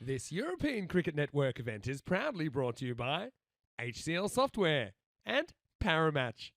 This European Cricket Network event is proudly brought to you by HCL Software and Paramatch.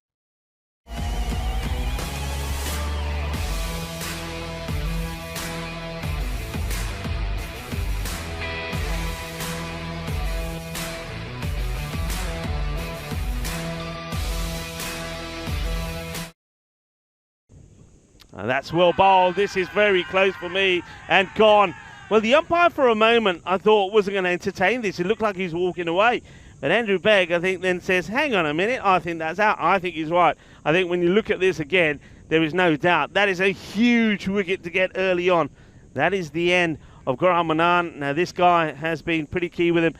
That's well bowled. This is very close for me and gone. Well, the umpire for a moment I thought wasn't going to entertain this. It looked like he was walking away. But Andrew Begg, I think, then says, hang on a minute, I think that's out. I think he's right. I think when you look at this again, there is no doubt. That is a huge wicket to get early on. That is the end of Gaurav Manan. Now, this guy has been pretty key with him.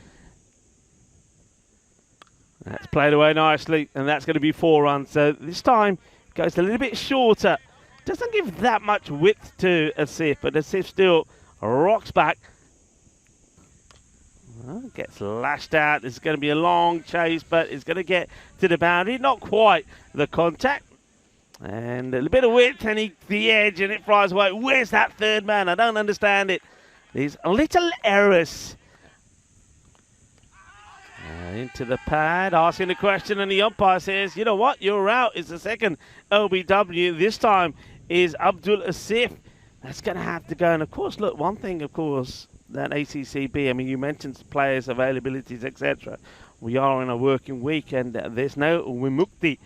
That's played away nicely, and that's going to be 4 runs. So this time, goes a little bit shorter. Doesn't give that much width to Asif, but Asif still rocks back. Well, gets lashed out. This is going to be a long chase, but it's going to get to the boundary. Not quite the contact. And a little bit of width, and the edge, and it flies away. Where's that third man? I don't understand it. These little errors. Into the pad, asking the question, and the umpire says, you know what, you're out. It's the second LBW. This time is Abdul Asif. That's going to have to go. And, of course, look, one thing, of course, that ACCB, I mean, you mentioned players' availabilities, etc. We are in a working week, and there's no Wimukti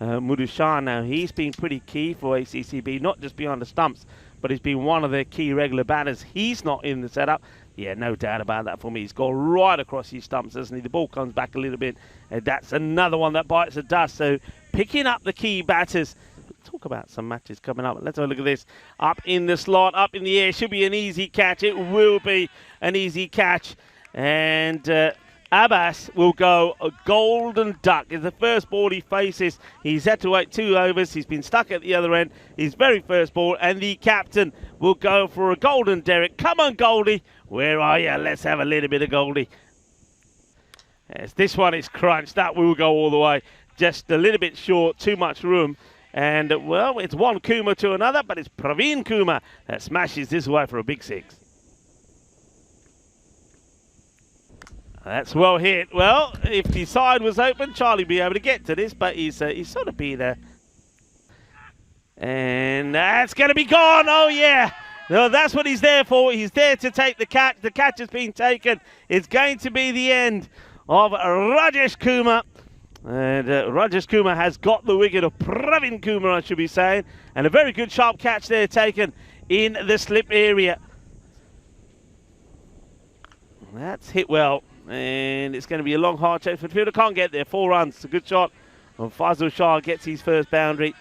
Mudushan. Now, he's been pretty key for ACCB, not just behind the stumps, but he's been one of their key regular batters. He's not in the setup. Yeah, no doubt about that for me. He's gone right across his stumps, doesn't he? The ball comes back a little bit, and that's another one that bites the dust. So, picking up the key batters. Talk about some matches coming up. Let's have a look at this. Up in the slot, up in the air. Should be an easy catch. It will be an easy catch. And Abbas will go a golden duck. It's the first ball he faces. He's had to wait 2 overs. He's been stuck at the other end. His very first ball. And the captain will go for a golden Derek. Come on, Goldie. Where are you? Let's have a little bit of Goldie. Yes, this one is crunched. That will go all the way. Just a little bit short. Too much room. And, well, it's one Kumar to another, but it's Praveen Kumar that smashes this away for a big 6. That's well hit. Well, if the side was open, Charlie would be able to get to this, but he's sort of been there. And that's going to be gone. Oh, yeah. No, that's what he's there for. He's there to take the catch. The catch has been taken. It's going to be the end of Rajesh Kumar. And Rajesh Kumar has got the wicket of Praveen Kumar, I should be saying. And a very good sharp catch there taken in the slip area. That's hit well. And it's going to be a long, hard chase for the fielder. Can't get there. 4 runs. It's a good shot. And Faisal Shah gets his first boundary.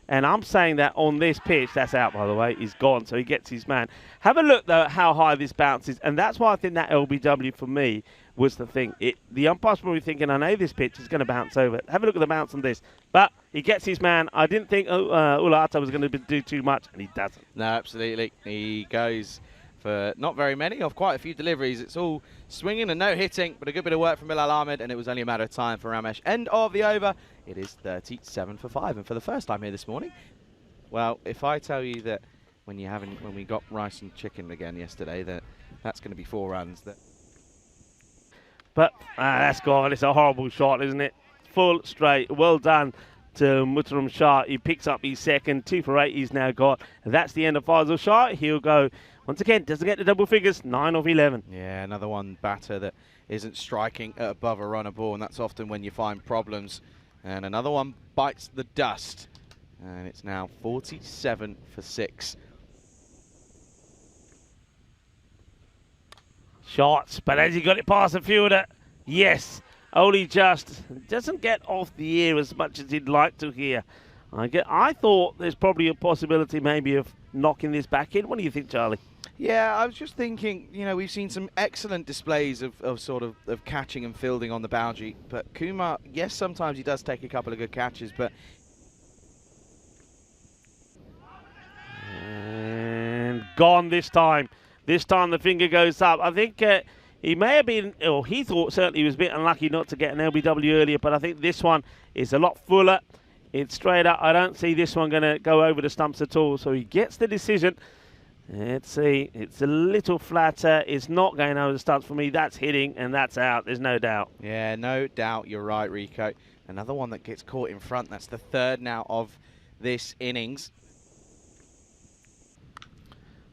And I'm saying that on this pitch, that's out, by the way. He's gone, so he gets his man. Have a look, though, how high this bounces. And that's why I think that LBW, for me, was the thing. The umpire's probably thinking, I know this pitch is going to bounce over. Have a look at the bounce on this. But he gets his man. I didn't think Ulata was going to do too much, and he doesn't. No, absolutely. He goes for not very many, of quite a few deliveries. It's all swinging and no hitting, but a good bit of work from Bilal Ahmed, and it was only a matter of time for Ramesh. End of the over. It is 37 for 5, and for the first time here this morning. Well, if I tell you that when we got rice and chicken again yesterday, that's going to be 4 runs. But that's gone. It's a horrible shot, isn't it? Full straight. Well done to Muhtaram Shah. He picks up his second. 2 for 8 he's now got. And that's the end of Faisal Shah. He'll go, once again, doesn't get the double figures, 9 of 11. Yeah, another one batter that isn't striking at above a runner ball, and that's often when you find problems. And another one bites the dust. And it's now 47 for 6. Shots, but has he got it past the fielder? Yes, only just. Doesn't get off the ear as much as he'd like to here. I thought there's probably a possibility maybe of knocking this back in. What do you think, Charlie? Yeah, I was just thinking, we've seen some excellent displays of catching and fielding on the boundary. But Kumar, yes, sometimes he does take a couple of good catches, but... And gone this time. This time the finger goes up. I think he may have been, or he thought certainly he was a bit unlucky not to get an LBW earlier, but I think this one is a lot fuller. It's straight up. I don't see this one going to go over the stumps at all. So he gets the decision. Let's see. It's a little flatter. It's not going over the stumps for me. That's hitting, and that's out. There's no doubt. Yeah, no doubt. You're right, Rico. Another one that gets caught in front. That's the third now of this innings.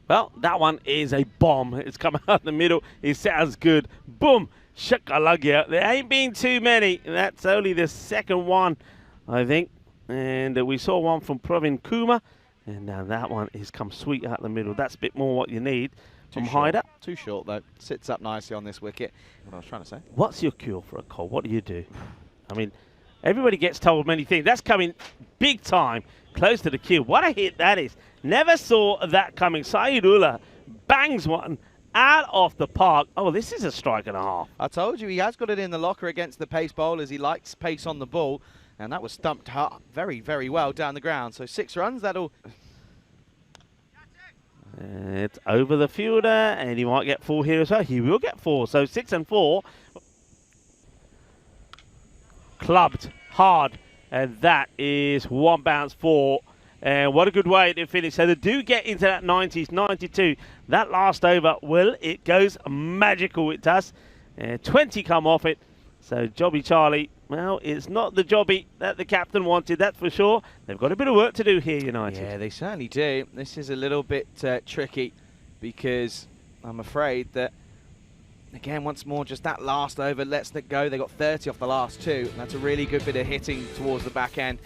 Well, that one is a bomb. It's coming out the middle. It sounds good. Boom. Shakalagia. There ain't been too many. That's only the second one, I think. And we saw one from Pravin Kumar. And now that one is come sweet out the middle. That's a bit more what you need from Hyder. Too short, though. Sits up nicely on this wicket. What I was trying to say. What's your cure for a cold? What do you do? I mean, everybody gets told many things. That's coming big time, close to the kill. What a hit that is. Never saw that coming. Saidullah bangs one out of the park. Oh, this is a strike and a half. I told you, he has got it in the locker against the pace bowlers. He likes pace on the ball. And that was stumped very, very well down the ground. So 6 runs, that'll... It's over the fielder, and he might get 4 here as well. He will get 4. So 6 and 4. Clubbed hard. And that is 1 bounce 4. And what a good way to finish. So they do get into that 90s, 92. That last over, well, it goes magical, it does. 20 come off it. So Jobby Charlie, well, it's not the Jobby that the captain wanted, that's for sure. They've got a bit of work to do here, United. Yeah, they certainly do. This is a little bit tricky because I'm afraid that, again, once more, just that last over lets it go. They got 30 off the last 2, and that's a really good bit of hitting towards the back end.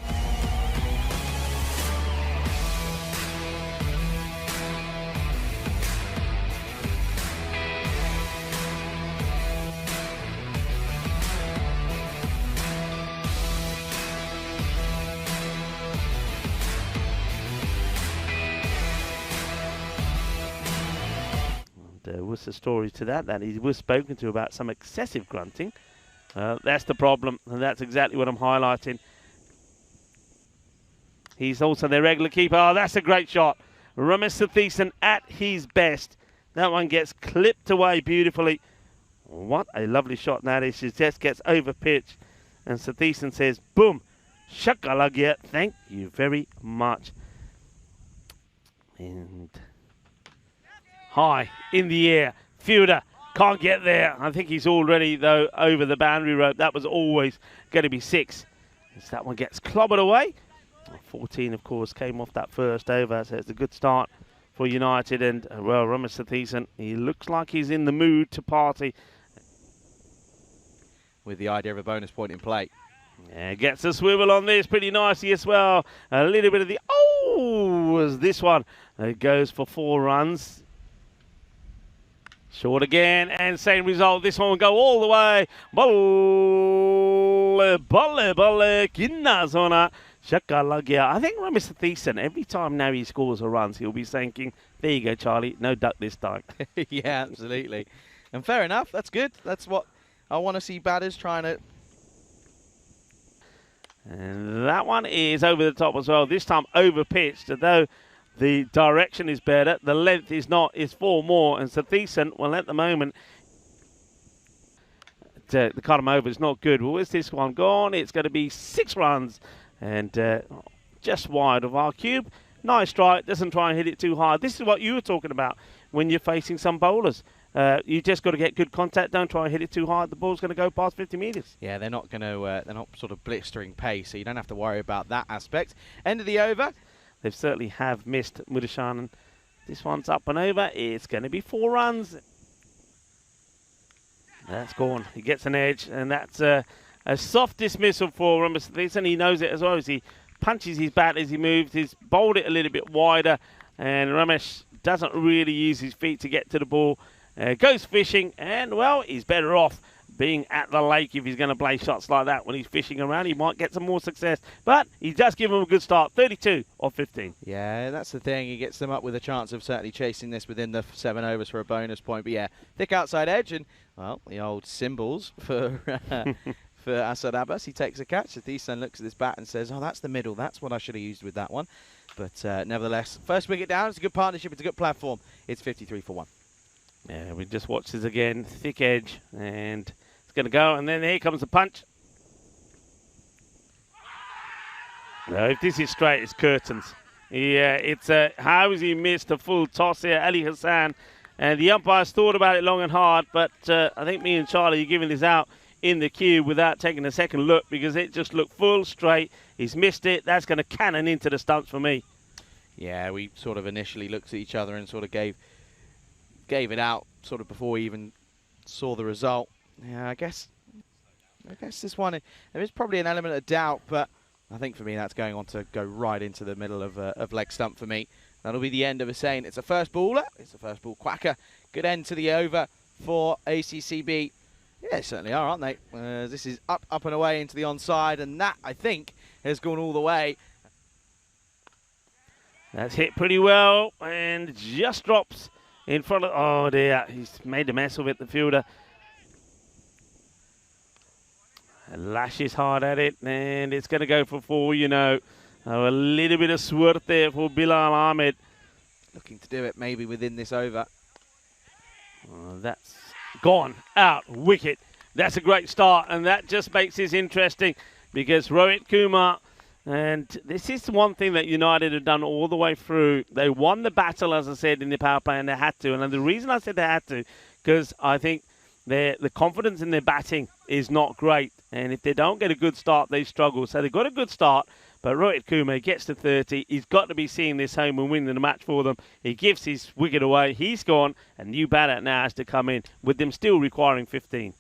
Was the story to that he was spoken to about some excessive grunting. That's the problem, and that's exactly what I'm highlighting. He's also their regular keeper. Oh, that's a great shot. Ramesh Satheesan at his best. That one gets clipped away beautifully. What a lovely shot that is. She just gets over pitch, and Satheesan says, boom, shakalagya, thank you very much. And high in the air, fielder can't get there. I think he's already, though, over the boundary rope. That was always going to be 6. As that one gets clobbered away. 14, of course, came off that first over, so it's a good start for United. And, well, Ramesh Satheesan, he looks like he's in the mood to party. With the idea of a bonus point in play. Yeah, gets a swivel on this pretty nicely as well. A little bit of the, was this one. It goes for 4 runs. Short again, and same result. This one will go all the way. I think Ramesh Satheesan, every time now he scores or runs, he'll be thinking, there you go, Charlie, no duck this time. Yeah, absolutely. And fair enough, that's good. That's what I want to see batters trying to... And that one is over the top as well. This time over pitched, though the direction is better. The length is not. It's 4 more. And Satheesan, well, at the moment, the cut him over is not good. Well, where's this one gone? It's going to be 6 runs. And just wide of our cube. Nice strike. Doesn't try and hit it too hard. This is what you were talking about when you're facing some bowlers. You just got to get good contact. Don't try and hit it too hard. The ball's going to go past 50 metres. Yeah, they're not going to. They're not sort of blistering pace, so you don't have to worry about that aspect. End of the over. They certainly have missed Mudashanan. This one's up and over. It's going to be 4 runs. That's gone. He gets an edge, and that's a soft dismissal for Ramesh Satheesan. He knows it as well as he punches his bat as he moves. He's bowled it a little bit wider, and Ramesh doesn't really use his feet to get to the ball. Goes fishing, and, well, he's better off being at the lake if he's going to play shots like that when he's fishing around. He might get some more success, but he does give him a good start. 32 of 15. Yeah, that's the thing. He gets them up with a chance of certainly chasing this within the 7 overs for a bonus point. But yeah, thick outside edge, and, well, the old symbols for for Asad Abbas. He takes a catch. Satheesan looks at his bat and says, oh, that's the middle. That's what I should have used with that one. But nevertheless, first wicket down. It's a good partnership. It's a good platform. It's 53 for 1. Yeah, we just watch this again. Thick edge, and it's going to go, and then here comes the punch. No, if this is straight, it's curtains. Yeah, it's how has he missed a full toss here, Ali Hassan? And the umpires thought about it long and hard, but I think me and Charlie are giving this out in the queue without taking a second look because it just looked full straight. He's missed it. That's going to cannon into the stumps for me. Yeah, we sort of initially looked at each other and sort of gave it out sort of before we even saw the result. Yeah, I guess this one, there is probably an element of doubt, but I think for me that's going on to go right into the middle of leg stump for me. That'll be the end of Hussein. It's a first baller. It's a first ball quacker. Good end to the over for ACCB. Yeah, they certainly are, aren't they? This is up and away into the onside, and that, I think, has gone all the way. That's hit pretty well, and just drops in front of... Oh, dear. He's made a mess of it, the fielder. Lashes hard at it, and it's going to go for 4, you know. Oh, a little bit of suerte for Bilal Ahmed. Looking to do it maybe within this over. Oh, that's gone out, wicket. That's a great start, and that just makes this interesting because Rohit Kumar, and this is one thing that United have done all the way through. They won the battle, as I said, in the power play, and they had to. And the reason I said they had to, because I think the confidence in their batting is not great. And if they don't get a good start, they struggle. So they got a good start, but Rohit Kumar gets to 30. He's got to be seeing this home and winning the match for them. He gives his wicket away. He's gone. A new batter now has to come in, with them still requiring 15.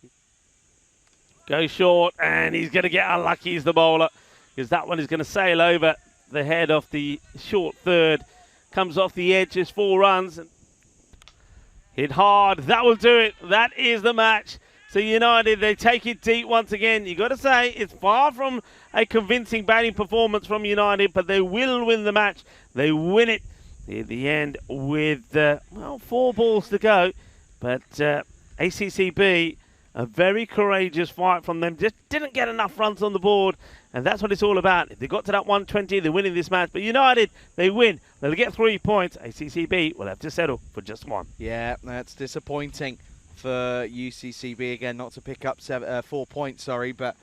Goes short, and he's going to get unlucky as the bowler, because that one is going to sail over the head of the short third. Comes off the edge, just 4 runs. Hit hard. That will do it. That is the match. So United, they take it deep once again. You've got to say, it's far from a convincing batting performance from United, but they will win the match. They win it at the end with, 4 balls to go. But ACCB, a very courageous fight from them. Just didn't get enough runs on the board, and that's what it's all about. If they got to that 120, they're winning this match. But United, they win. They'll get 3 points. ACCB will have to settle for just 1. Yeah, that's disappointing for UCCB again, not to pick up 4 points, sorry, but